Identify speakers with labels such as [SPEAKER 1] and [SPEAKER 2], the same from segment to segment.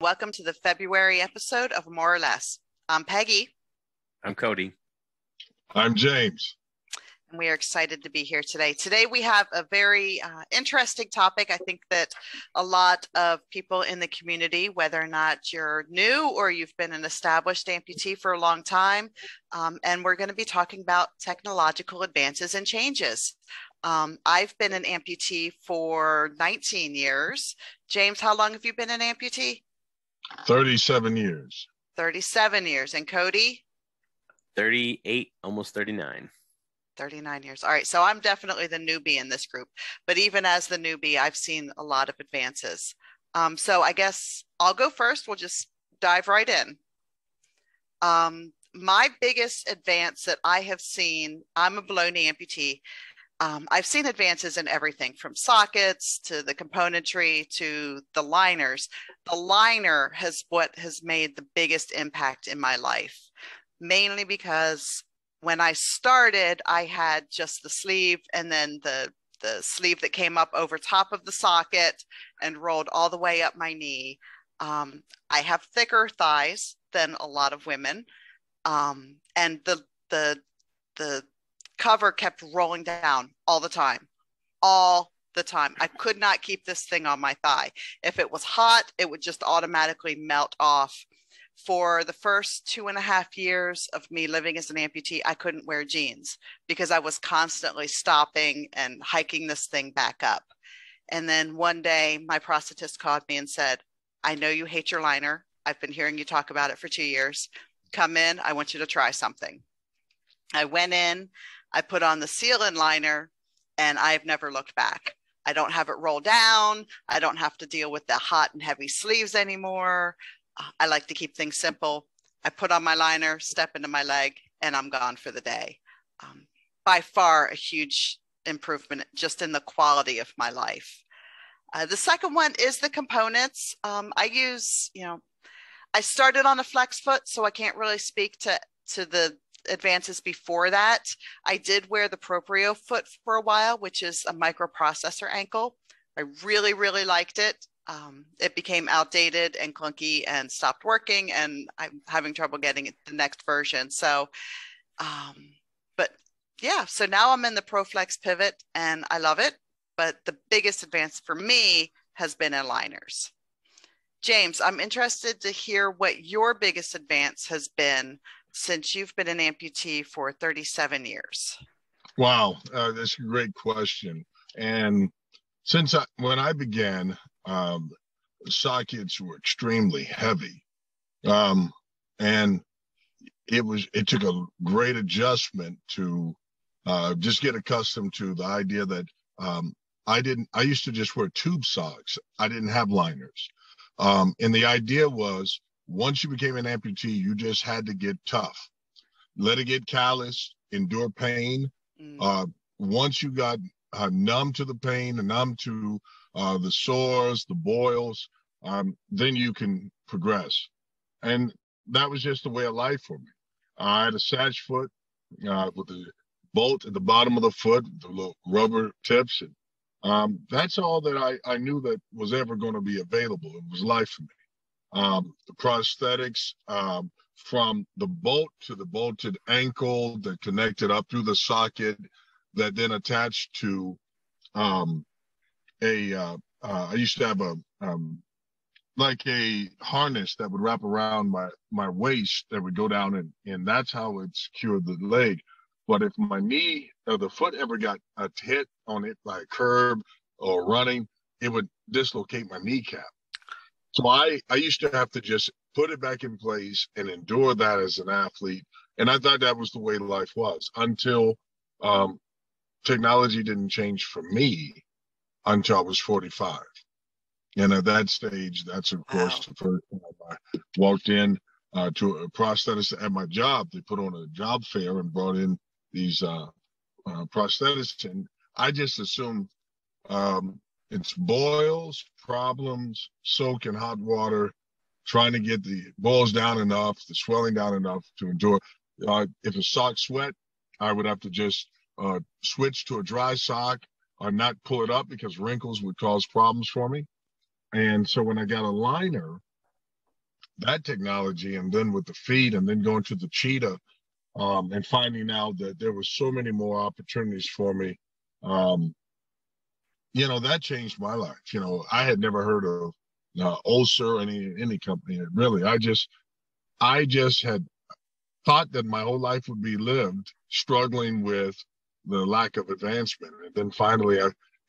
[SPEAKER 1] Welcome to the February episode of More or Less. I'm Peggy.
[SPEAKER 2] I'm Cody.
[SPEAKER 3] I'm James.
[SPEAKER 1] And we are excited to be here today. Today we have a very interesting topic. I think that a lot of people in the community, whether or not you're new or you've been an established amputee for a long time, and we're going to be talking about technological advances and changes. I've been an amputee for 19 years. James, how long have you been an amputee?
[SPEAKER 3] 37 years.
[SPEAKER 1] 37 years. And Cody?
[SPEAKER 2] 38, almost 39.
[SPEAKER 1] 39 years. All right. So I'm definitely the newbie in this group. But even as the newbie, I've seen a lot of advances. So I guess I'll go first. We'll just dive right in. My biggest advance that I have seen, I'm a below knee amputee. I've seen advances in everything from sockets to the componentry to the liners. The liner has what has made the biggest impact in my life, mainly because when I started, I had just the sleeve and then the sleeve that came up over top of the socket and rolled all the way up my knee. I have thicker thighs than a lot of women, and the cover kept rolling down all the time. I could not keep this thing on my thigh. If it was hot, it would just automatically melt off. For the first 2.5 years of me living as an amputee, I couldn't wear jeans because I was constantly stopping and hiking this thing back up. And then one day my prosthetist called me and said, I know you hate your liner. I've been hearing you talk about it for 2 years. Come in, I want you to try something. I went in, I put on the seal-in liner, and I've never looked back. I don't have it roll down. I don't have to deal with the hot and heavy sleeves anymore. I like to keep things simple. I put on my liner, step into my leg, and I'm gone for the day. By far a huge improvement just in the quality of my life. The second one is the components. I started on a flex foot, so I can't really speak to the advances before that. I did wear the proprio foot for a while, which is a microprocessor ankle. I really, really liked it. It became outdated and clunky and stopped working, and I'm having trouble getting the next version. So, so now I'm in the ProFlex pivot and I love it. But the biggest advance for me has been in liners. James, I'm interested to hear what your biggest advance has been since you've been an amputee for 37 years.
[SPEAKER 3] Wow, that's a great question. And when I began, sockets were extremely heavy, and it took a great adjustment to just get accustomed to the idea that I used to just wear tube socks. I didn't have liners, and the idea was once you became an amputee, you just had to get tough, let it get callous, endure pain. Once you got numb to the pain and numb to the sores, the boils, then you can progress. And that was just the way of life for me. I had a satch foot with the bolt at the bottom of the foot, the little rubber tips. And that's all that I knew that was ever going to be available. It was life for me. The prosthetics, from the bolt to the bolted ankle that connected up through the socket that then attached to I used to have like a harness that would wrap around my waist that would go down, and that's how it secured the leg. But if my knee or the foot ever got a hit on it by a curb or running, it would dislocate my kneecap. So I used to have to just put it back in place and endure that as an athlete. And I thought that was the way life was until technology didn't change for me until I was 45. And at that stage, that's, of course, the first time I walked in to a prosthetist at my job. They put on a job fair and brought in these prosthetists. And I just assumed it's boils, problems, soak in hot water, trying to get the boils down enough, the swelling down enough to endure. If a sock sweat, I would have to just switch to a dry sock or not pull it up because wrinkles would cause problems for me. And so when I got a liner, that technology, and then with the feet, and then going to the cheetah, and finding out that there was so many more opportunities for me. That changed my life. I had never heard of Ulcer, any company. Really, I just had thought that my whole life would be lived struggling with the lack of advancement. And then finally,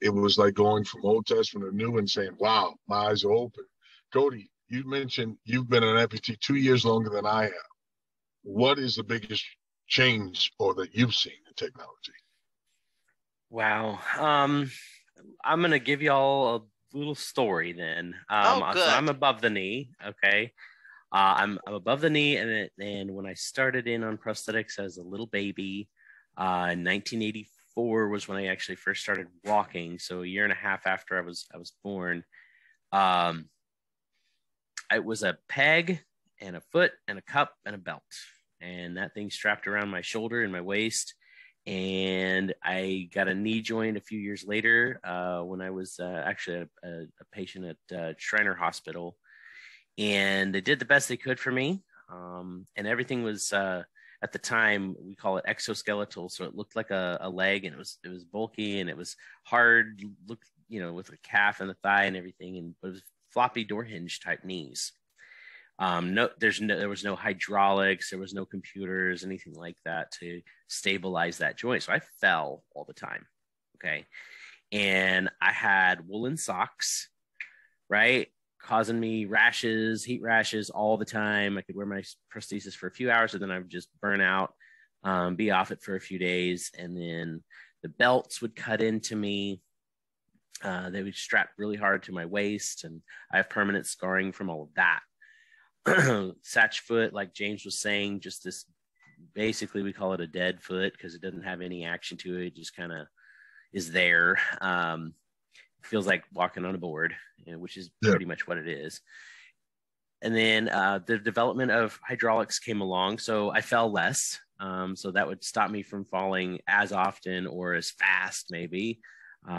[SPEAKER 3] it was like going from Old Testament to New and saying, wow, my eyes are open. Cody, you mentioned you've been an amputee 2 years longer than I have. What is the biggest change or that you've seen in technology?
[SPEAKER 2] Wow. I'm going to give y'all a little story then.
[SPEAKER 1] Good.
[SPEAKER 2] So I'm above the knee. Okay. I'm above the knee. And when I started in on prosthetics as a little baby, in 1984 was when I actually first started walking. So a year and a half after I was born. It was a peg and a foot and a cup and a belt. And that thing strapped around my shoulder and my waist. And I got a knee joint a few years later when I was actually a patient at Shriner Hospital. And they did the best they could for me. And everything was, at the time, we call it exoskeletal. So it looked like a leg, and it was bulky, and it was hard, with the calf and the thigh and everything. But it was floppy door hinge type knees. There was no hydraulics, there was no computers, anything like that to stabilize that joint. So I fell all the time. Okay. And I had woolen socks, right? Causing me rashes, heat rashes all the time. I could wear my prosthesis for a few hours, and then I would just burn out, be off it for a few days. And then the belts would cut into me. They would strap really hard to my waist, and I have permanent scarring from all of that. Satch foot, like James was saying, just this, basically we call it a dead foot because it doesn't have any action to it. It just kind of is there. Feels like walking on a board, which is pretty much what it is. And then the development of hydraulics came along, so I fell less. So that would stop me from falling as often or as fast, maybe.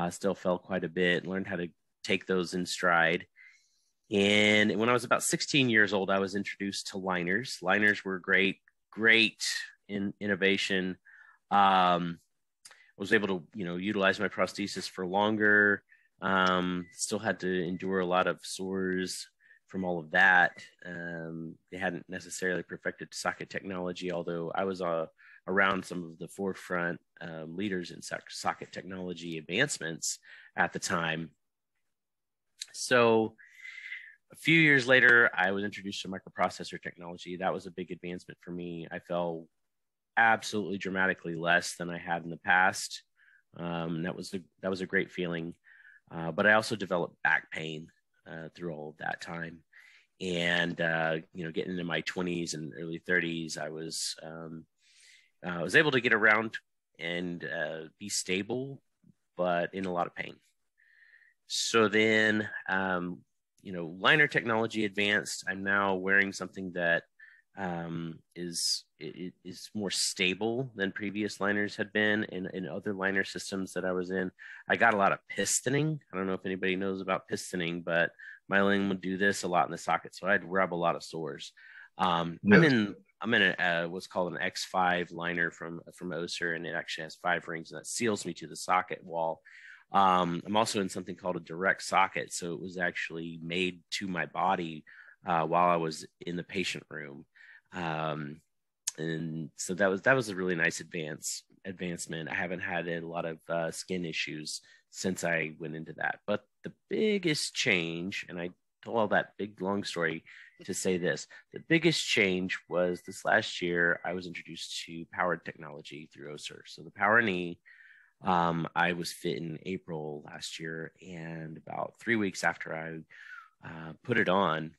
[SPEAKER 2] Still fell quite a bit, learned how to take those in stride. And when I was about 16 years old, I was introduced to liners. Liners were great innovation. I was able to, utilize my prosthesis for longer. Still had to endure a lot of sores from all of that. They hadn't necessarily perfected socket technology, although I was around some of the forefront leaders in socket technology advancements at the time. So a few years later, I was introduced to microprocessor technology. That was a big advancement for me. I fell absolutely dramatically less than I had in the past. That was a great feeling. But I also developed back pain through all of that time. And, getting into my 20s and early 30s, I was able to get around and be stable, but in a lot of pain. So then, liner technology advanced. I'm now wearing something that is more stable than previous liners had been in other liner systems that I was in. I got a lot of pistoning. I don't know if anybody knows about pistoning, but my limb would do this a lot in the socket, so I'd rub a lot of sores. I'm in what's called an X5 liner from Oser, and it actually has 5 rings, and that seals me to the socket wall. I'm also in something called a direct socket, so it was actually made to my body while I was in the patient room. And so that was a really nice advancement. I haven't had a lot of skin issues since I went into that. But the biggest change, and I told all that big long story to say this, the biggest change was this last year. I was introduced to powered technology through Oser. So the Power Knee, I was fit in April last year, and about 3 weeks after I put it on,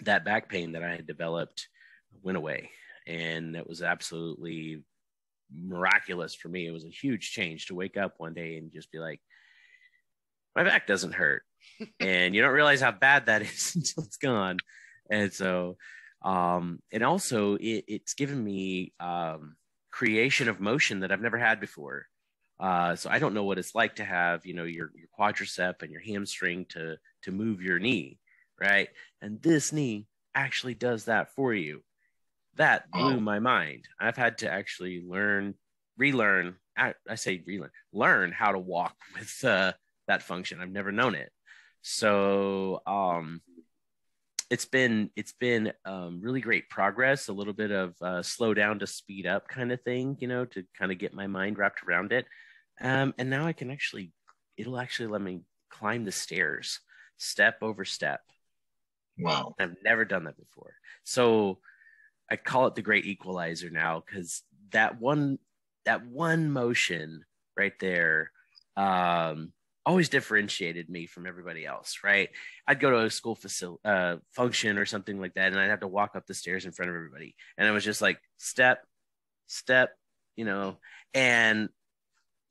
[SPEAKER 2] that back pain that I had developed went away. And that was absolutely miraculous for me. It was a huge change to wake up one day and just be like, my back doesn't hurt. And you don't realize how bad that is until it's gone. And so, and also it's given me creation of motion that I've never had before. So I don't know what it's like to have, your quadricep and your hamstring to move your knee, right? And this knee actually does that for you. That blew
[SPEAKER 3] Oh,
[SPEAKER 2] my mind. I've had to actually relearn. I say relearn, learn how to walk with that function. I've never known it. So it's been really great progress. A little bit of slow down to speed up kind of thing, to kind of get my mind wrapped around it. And now it'll actually let me climb the stairs, step over step.
[SPEAKER 3] wow.
[SPEAKER 2] I've never done that before. So I call it the Great Equalizer now, because that one motion right there always differentiated me from everybody else. Right? I'd go to a school function or something like that, and I'd have to walk up the stairs in front of everybody, and it was just like step, step, and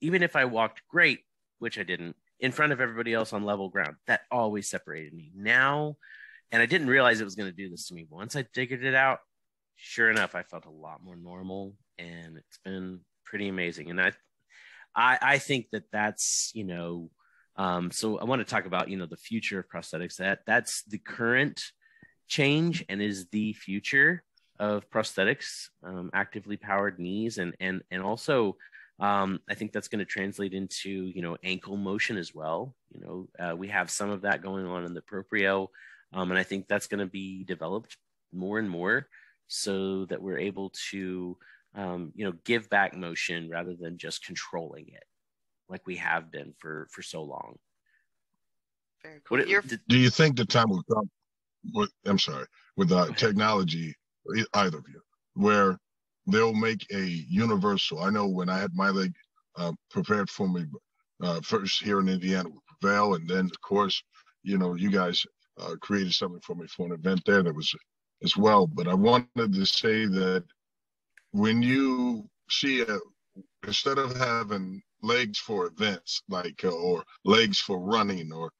[SPEAKER 2] even if I walked great, which I didn't, in front of everybody else on level ground, that always separated me. Now, and I didn't realize it was going to do this to me. Once I figured it out, sure enough, I felt a lot more normal, and it's been pretty amazing. And I think that's, so I want to talk about, the future of prosthetics. That's the current change and is the future of prosthetics, actively powered knees, and also I think that's going to translate into, ankle motion as well. We have some of that going on in the proprio, and I think that's going to be developed more and more, so that we're able to, give back motion rather than just controlling it, like we have been for so long.
[SPEAKER 1] Very cool.
[SPEAKER 3] Do you think the time will come with technology, either of you, where they'll make a universal? I know when I had my leg prepared for me, first here in Indiana with Prevail, and then of course, you guys created something for me for an event there that was as well. But I wanted to say that when you see instead of having legs for events like or legs for running, or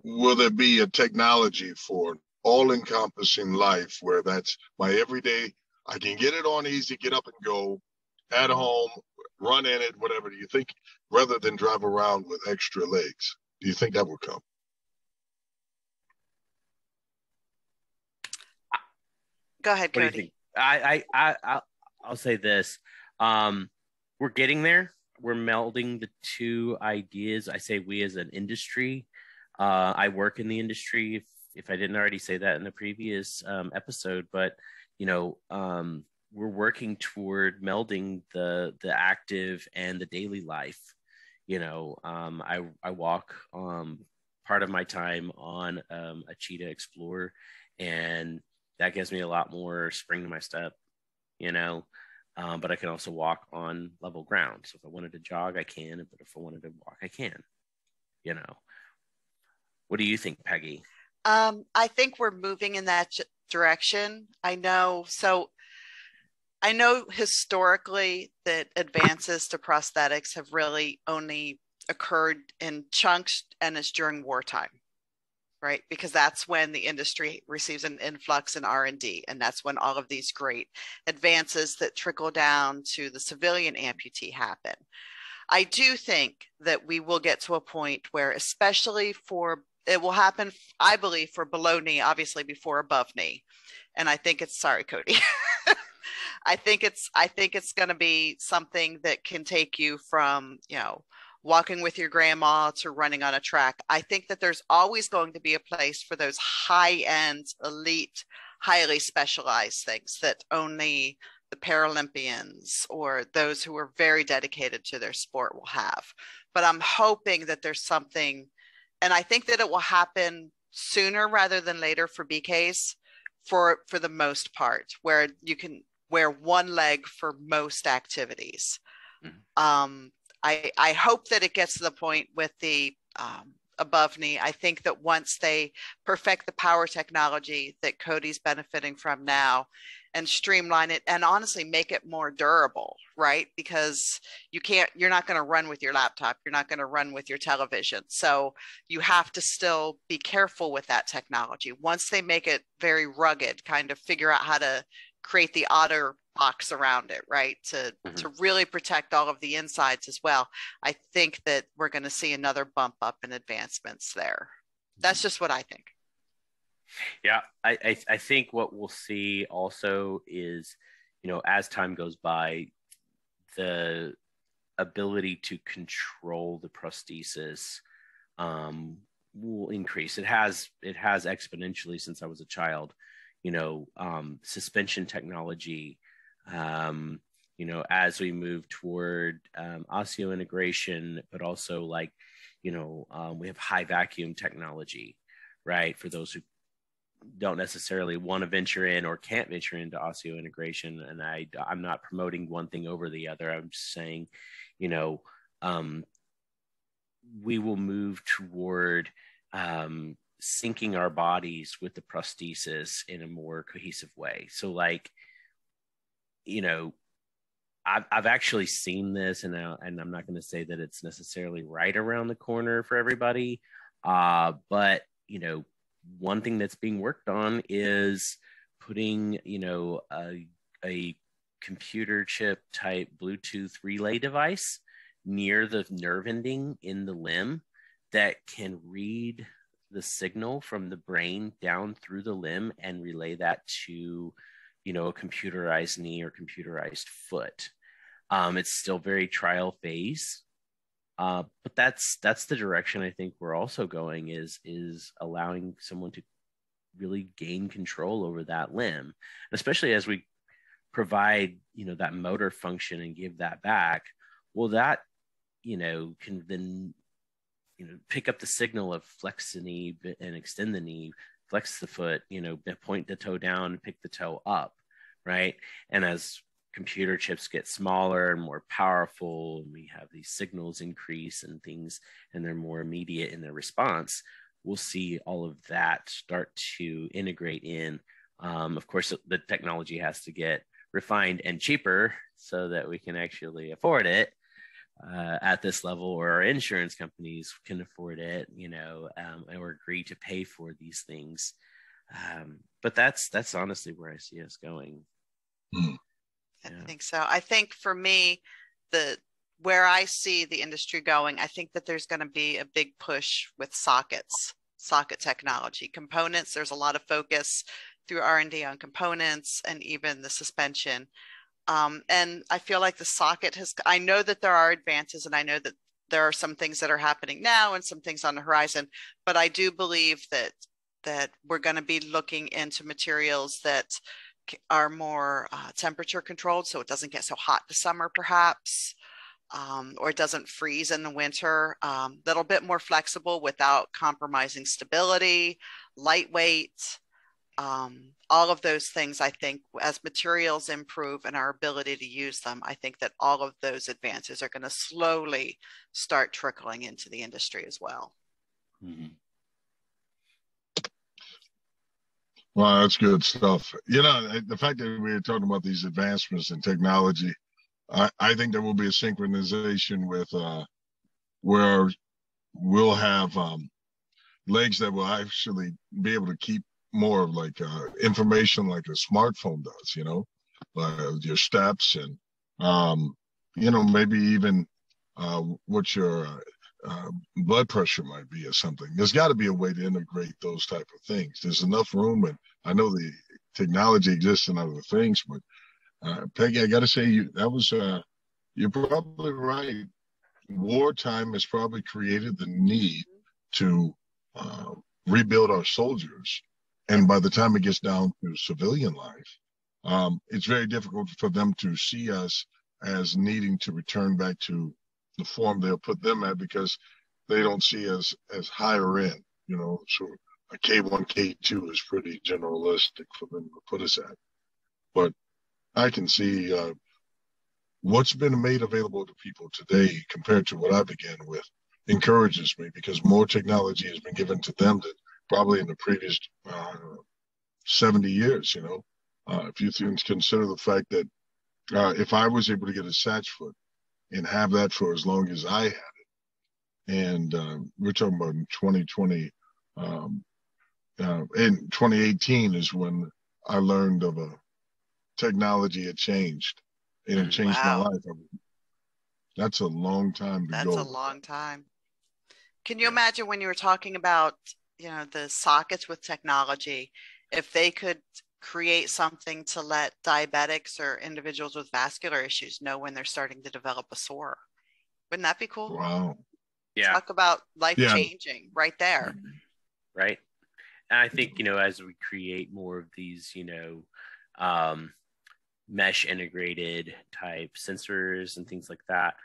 [SPEAKER 3] will there be a technology for all-encompassing life where that's my everyday, I can get it on easy, get up and go at home, run in it, whatever? Do you think, rather than drive around with extra legs, do you think that will come?
[SPEAKER 1] Go ahead, Cody.
[SPEAKER 2] What do you think? I'll say this. We're getting there. We're melding the two ideas. I say we as an industry. I work in the industry, if I didn't already say that in the previous episode, but we're working toward melding the active and the daily life. I walk part of my time on a Cheetah Explorer, and that gives me a lot more spring to my step, but I can also walk on level ground. So if I wanted to jog, I can, but if I wanted to walk, I can. What do you think, Peggy?
[SPEAKER 1] I think we're moving in that direction. I know historically that advances to prosthetics have really only occurred in chunks, and it's during wartime, right? Because that's when the industry receives an influx in R&D, and that's when all of these great advances that trickle down to the civilian amputee happen. I do think that we will get to a point where, especially it will happen, I believe, for below knee, obviously before above knee. And I think sorry, Cody. I think it's going to be something that can take you from, walking with your grandma to running on a track. I think that there's always going to be a place for those high-end, elite, highly specialized things that only the Paralympians or those who are very dedicated to their sport will have. But I'm hoping that there's something, and I think that it will happen sooner rather than later for BKs for the most part, where you can wear one leg for most activities. Mm-hmm. I hope that it gets to the point with the above knee. I think that once they perfect the power technology that Cody's benefiting from now and streamline it and honestly make it more durable, right? Because you're not going to run with your laptop. You're not going to run with your television. So you have to still be careful with that technology. Once they make it very rugged, kind of figure out how to create the otter box around it, right? To really protect all of the insides as well. I think that we're going to see another bump up in advancements there. That's just what I think.
[SPEAKER 2] Yeah, I think what we'll see also is, as time goes by, the ability to control the prosthesis will increase. It has exponentially since I was a child. Suspension technology. As we move toward osseointegration, but also we have high vacuum technology, right? For those who don't necessarily want to venture in or can't venture into osseointegration, and I'm not promoting one thing over the other. I'm just saying, we will move toward syncing our bodies with the prosthesis in a more cohesive way. So, I've actually seen this, and I'm not going to say that it's necessarily right around the corner for everybody, but one thing that's being worked on is putting, a computer chip type Bluetooth relay device near the nerve ending in the limb that can read the signal from the brain down through the limb and relay that to, a computerized knee or computerized foot. It's still very trial phase. But that's the direction I think we're also going, is allowing someone to really gain control over that limb, and especially as we provide that motor function and give that back. Well, that can then pick up the signal of flex the knee and extend the knee, flex the foot, point the toe down and pick the toe up, right? And as computer chips get smaller and more powerful, and we have these signals increase and things, and they're more immediate in their response, we'll see all of that start to integrate in. Of course, the technology has to get refined and cheaper so that we can actually afford it at this level, or our insurance companies can afford it, or agree to pay for these things. But that's honestly where I see us going.
[SPEAKER 3] Mm.
[SPEAKER 1] I think so. I think for me, where I see the industry going, I think that there's going to be a big push with socket technology, components. There's a lot of focus through R&D on components and even the suspension. And I feel like the socket I know that there are advances, and I know that there are some things that are happening now and some things on the horizon, but I do believe that we're going to be looking into materials that are more temperature controlled, so it doesn't get so hot this summer perhaps, or it doesn't freeze in the winter, that'll bit more flexible without compromising stability, lightweight, all of those things. I think as materials improve and our ability to use them, I think that all of those advances are going to slowly start trickling into the industry as well.
[SPEAKER 2] Mm-hmm.
[SPEAKER 3] Wow, that's good stuff. The fact that we're talking about these advancements in technology, I think there will be a synchronization with where we'll have legs that will actually be able to keep more of information like a smartphone does, your steps and, maybe even what your blood pressure might be or something. There's got to be a way to integrate those type of things. There's enough room, and I know the technology exists in other things, but Peggy, I got to say, you're probably right. Wartime has probably created the need to rebuild our soldiers, and by the time it gets down to civilian life, it's very difficult for them to see us as needing to return back to the form they'll put them at, because they don't see us as higher end, so a K1, K2 is pretty generalistic for them to put us at. But I can see what's been made available to people today compared to what I began with encourages me, because more technology has been given to them than probably in the previous 70 years. If you consider the fact that if I was able to get a Satch foot and have that for as long as I had it, and we're talking about in 2020, in 2018 is when I learned of a technology had changed, and it changed my life. That's a long time to go.
[SPEAKER 1] That's a long time. Can you imagine when you were talking about the sockets with technology, if they could create something to let diabetics or individuals with vascular issues know when they're starting to develop a sore. Wouldn't that be cool?
[SPEAKER 3] Wow.
[SPEAKER 2] Yeah.
[SPEAKER 1] Talk about life changing right there.
[SPEAKER 2] Right. And I think, as we create more of these, mesh integrated type sensors and things like that,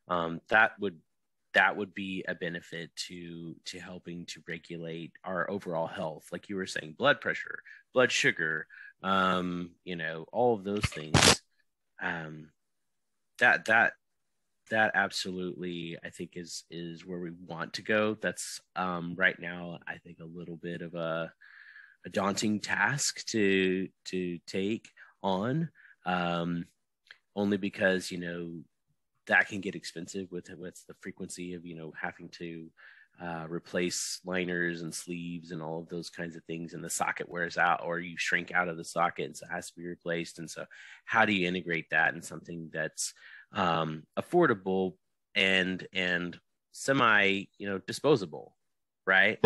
[SPEAKER 2] that would be a benefit to helping to regulate our overall health. Like you were saying, blood pressure, blood sugar, all of those things. That absolutely, I think, is where we want to go. That's right now, I think, a little bit of a daunting task to take on, only because that can get expensive with the frequency of having to replace liners and sleeves and all of those kinds of things, and the socket wears out or you shrink out of the socket, and so it has to be replaced. And so how do you integrate that in something that's affordable and semi disposable, right?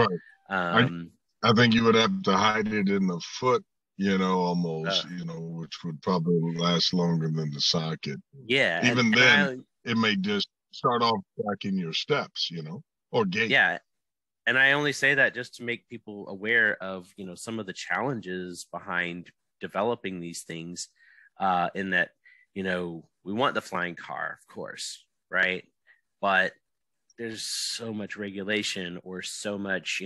[SPEAKER 3] I think you would have to hide it in the foot, almost, which would probably last longer than the socket.
[SPEAKER 2] Yeah.
[SPEAKER 3] Even then, it may just start off tracking your steps, or gait.
[SPEAKER 2] Yeah. And I only say that just to make people aware of, some of the challenges behind developing these things, in that, we want the flying car, of course, right? But there's so much regulation or so much,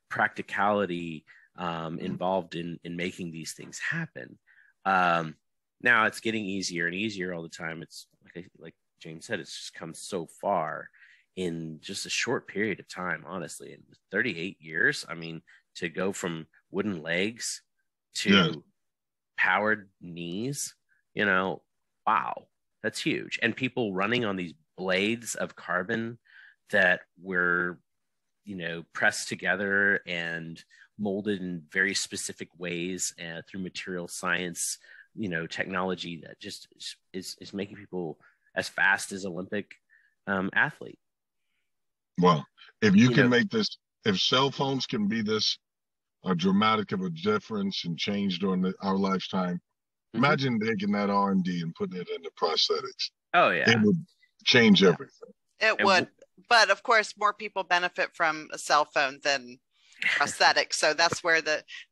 [SPEAKER 2] practicality involved in making these things happen. Now it's getting easier and easier all the time. It's like James said, it's just come so far in just a short period of time, honestly. In 38 years, I mean, to go from wooden legs to powered knees, wow, that's huge. And people running on these blades of carbon that were, pressed together and molded in very specific ways through material science, technology that just is making people as fast as Olympic athlete.
[SPEAKER 3] Well, if you can make this, if cell phones can be this dramatic of a difference and change during our lifetime, imagine taking that R&D and putting it into prosthetics.
[SPEAKER 2] Oh yeah,
[SPEAKER 3] it would change everything.
[SPEAKER 1] It would, but of course, more people benefit from a cell phone than prosthetics. So that's where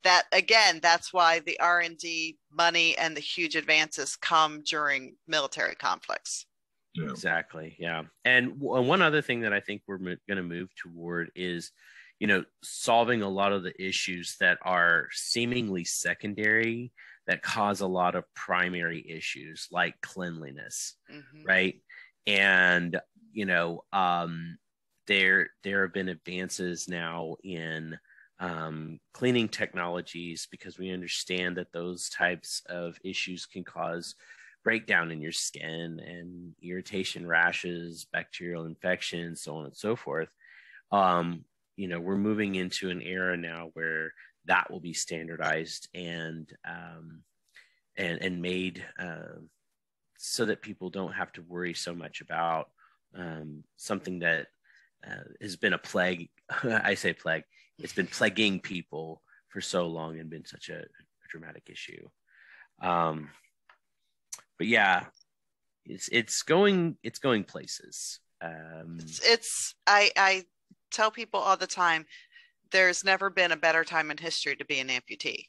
[SPEAKER 1] that's why the R&D money and the huge advances come during military conflicts.
[SPEAKER 3] Yeah.
[SPEAKER 2] Exactly. Yeah. And one other thing that I think we're going to move toward is, solving a lot of the issues that are seemingly secondary that cause a lot of primary issues like cleanliness, right? And, there have been advances now in cleaning technologies, because we understand that those types of issues can cause breakdown in your skin and irritation, rashes, bacterial infections, so on and so forth. We're moving into an era now where that will be standardized and made so that people don't have to worry so much about something that has been a plague. I say plague. It's been plaguing people for so long and been such a dramatic issue. But yeah, it's going places.
[SPEAKER 1] I tell people all the time, there's never been a better time in history to be an amputee.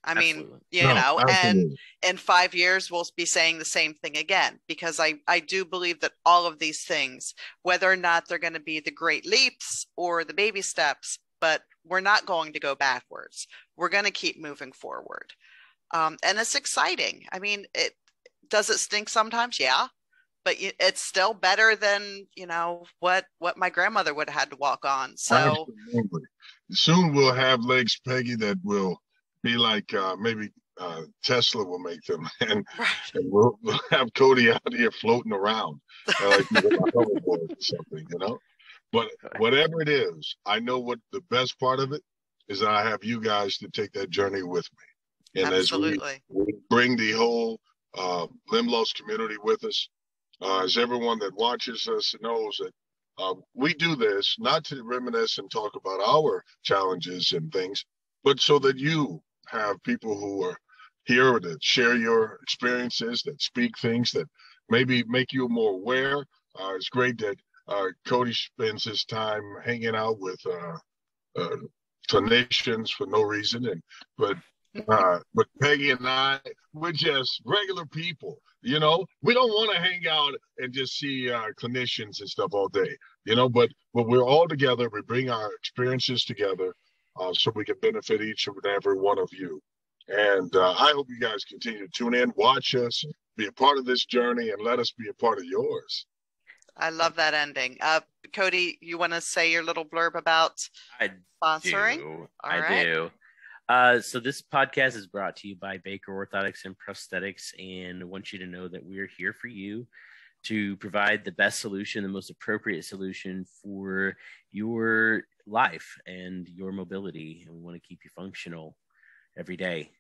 [SPEAKER 1] I mean,
[SPEAKER 2] absolutely.
[SPEAKER 1] And in 5 years, we'll be saying the same thing again, because I do believe that all of these things, whether or not they're going to be the great leaps or the baby steps, but we're not going to go backwards. We're going to keep moving forward. And it's exciting. I mean, does it stink sometimes? Yeah. But it's still better than, what my grandmother would have had to walk on. So
[SPEAKER 3] absolutely. Soon we'll have legs, Peggy, that will be like maybe Tesla will make them, and we'll have Cody out here floating around like he's on a hoverboard or something, But whatever it is, I know what the best part of it is, that I have you guys to take that journey with me. And
[SPEAKER 1] absolutely.
[SPEAKER 3] as we bring the whole limb loss community with us, as everyone that watches us knows, that We do this not to reminisce and talk about our challenges and things, but so that you have people who are here that share your experiences, that speak things that maybe make you more aware. It's great that Cody spends his time hanging out with uh, clinicians for no reason, but Peggy and I, we're just regular people. We don't want to hang out and just see clinicians and stuff all day. But we're all together. We bring our experiences together so we can benefit each and every one of you. And I hope you guys continue to tune in, watch us, be a part of this journey, and let us be a part of yours.
[SPEAKER 1] I love that ending. Cody, you want to say your little blurb about sponsoring?
[SPEAKER 2] I do. So this podcast is brought to you by Baker Orthotics and Prosthetics, and I want you to know that we're here for you to provide the best solution, the most appropriate solution for your life and your mobility. And we want to keep you functional every day.